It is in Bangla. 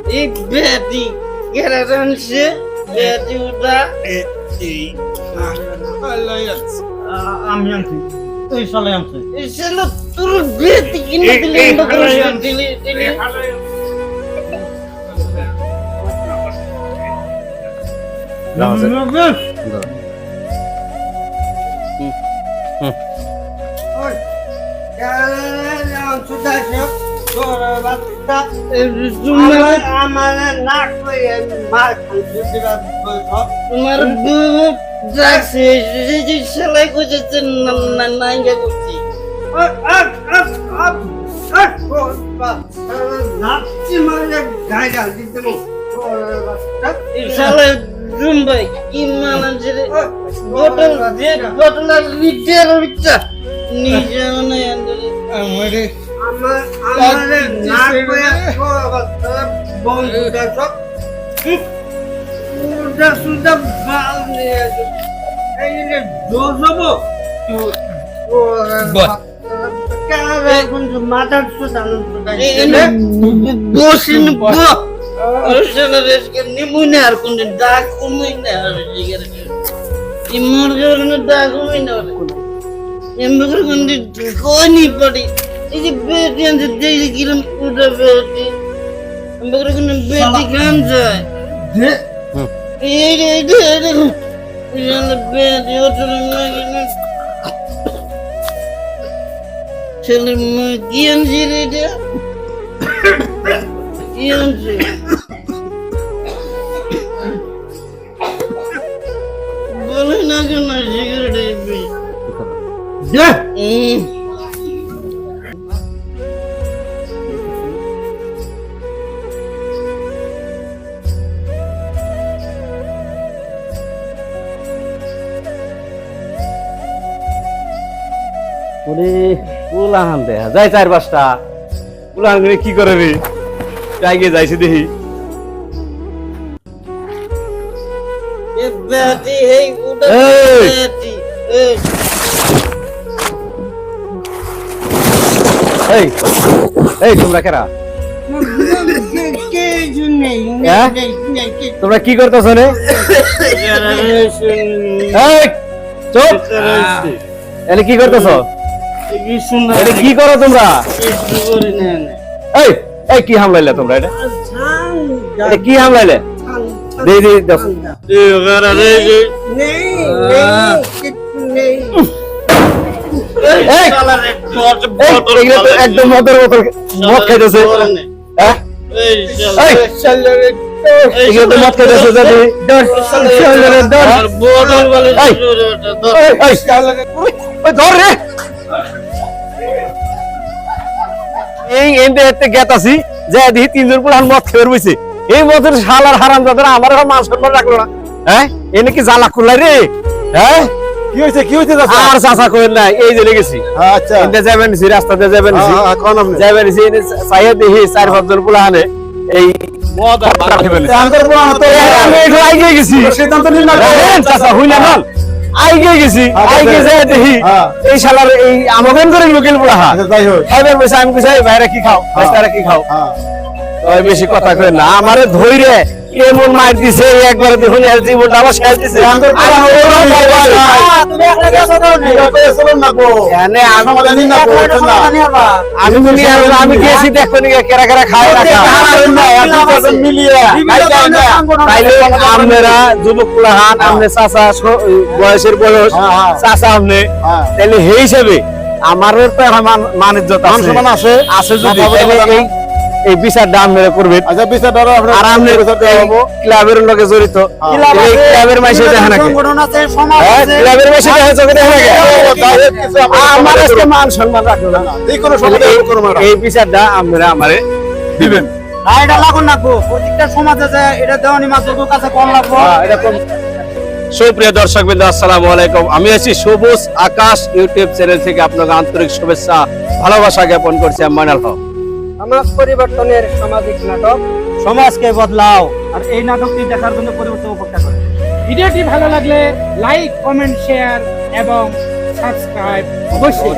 एक बेटी गरजन से बेटी उठा আমি আনছি তুই চলে আনছি इसलो तुर बेटी किने दिले बकरा दिले दिले তোমার সেলাই করছে নাইঙ্গা করছি সেলাই জুম্বাই কি মানে বটল বটল লিটার লিটার নিজে মানে আমারে আমার না কইয়া বন্ধুটা সব উল্টা সুলটা বাল নিয়ে এই যে দোজবো মাথার বসিন নিমুনে আর কোন ডাক কমই না ইমর ডাক কমই না এমবর কোন কোনি পড়ি এই যে বেটি আনছে দেখি কিরম উঠে বেটি এমবর কোন বেটি খান যায় এই রে দেখুন বেটি ওঠে না ছেলে কি আনছি রে এটা কি আনছি বলে না কেন সিগারেট ওরে উলাহান দেখা যাই 4-5টা উলাহান করে কি করে রে আগে যাইছি দেখি এ বেটি এই উঠে বেটি এই এই তোমরা কেরা তোমরা কি করতেছ রে এই চুপ এনে কি করতেছ এটা কি করো তোমরা এই এই কি হামলাইলে তোমরা এটা এটা কি হামলাইলে দে দে দেখো একদম মদের বোতল মদ খাইতেছে হ্যাঁ এগুলো তো মদ খাইতেছে যদি ধর রে এই এন্ডে হেতে গেতাছি যে দেখি 3 জন পুরান মদ খেয়ে বইছে এই মদের শালার হারাম দাদা আমার মান সম্মান রাখলো না হ্যাঁ এনে কি জ্বালা খুললাই রে হ্যাঁ কি হইছে আর চাচা কইন না এই যে লেগেছি আচ্ছা এন্ডে যাবেন জি রাস্তাতে যাবেন জি কোন আপনি যাবেন জি চাইয়া দেখি 4-5 জন পুরানে এই মদ রাখে ফেলে আমাদের পুরান তো আমি একটু আইগে গেছি সিদ্ধান্ত নিন না চাচা হইলা না আইগে গেছি আইগে যায় দেখি এই শালার এই আমাগন করে লোকেল পুরা আচ্ছা যাই হোক এবার বসে আমি কইছি বাইরে কি খাও বাইরে কি খাও ওই বেশি কথা কই না আমারে ধইরে এমন মার দিছে একবার দেখুন এর জীবনটা আমার শেষ দিছে তুমি একটা গেছো দাও না এসলন না গো এনে সমাধান না গো আমি বলি আমি গেছি দেখো নি কেরা কেরা খায় রাখা না এত মিলিয়ে তাইলে আমরা যুবক কুলাহান আমনে চাচা বয়সের বয়স চাচা আমনে তাইলে এই হিসাবে আমারও তো মানিজ্যত আছে সম্মান আছে আছে যদি এই বিচার দাম মেরে করবেন আচ্ছা বিচার দাও আরামে ক্লাবের লগে জড়িত এই ক্লাবের মাইসে দেখে নাকি সংগঠন আছে সমাজ আছে ক্লাবের মাইসে দেখে চোখে দেখে নাকি আমার আজকে মান সম্মান রাখলো না এই কোন সমস্যা এই বিচারটা আমরা আমারে দিবেন এটা লাগুন না গো প্রত্যেকটা সমাজ আছে এটা দেওয়ানি মাসুদের কাছে কম লাগবে এটা কম সুপ্রিয় দর্শকবৃন্দ আসসালামু আলাইকুম আমি আছি সবুজ আকাশ ইউটিউব চ্যানেল থেকে আপনাদের আন্তরিক শুভেচ্ছা ভালোবাসা জ্ঞাপন করছি আমি ময়নাল হক সমাজ পরিবর্তনের সামাজিক নাটক সমাজকে বদলাও আর এই নাটকটি দেখার জন্য পরিবর্তন অপেক্ষা করুন ভিডিওটি ভালো লাগলে লাইক কমেন্ট শেয়ার এবং সাবস্ক্রাইব অবশ্যই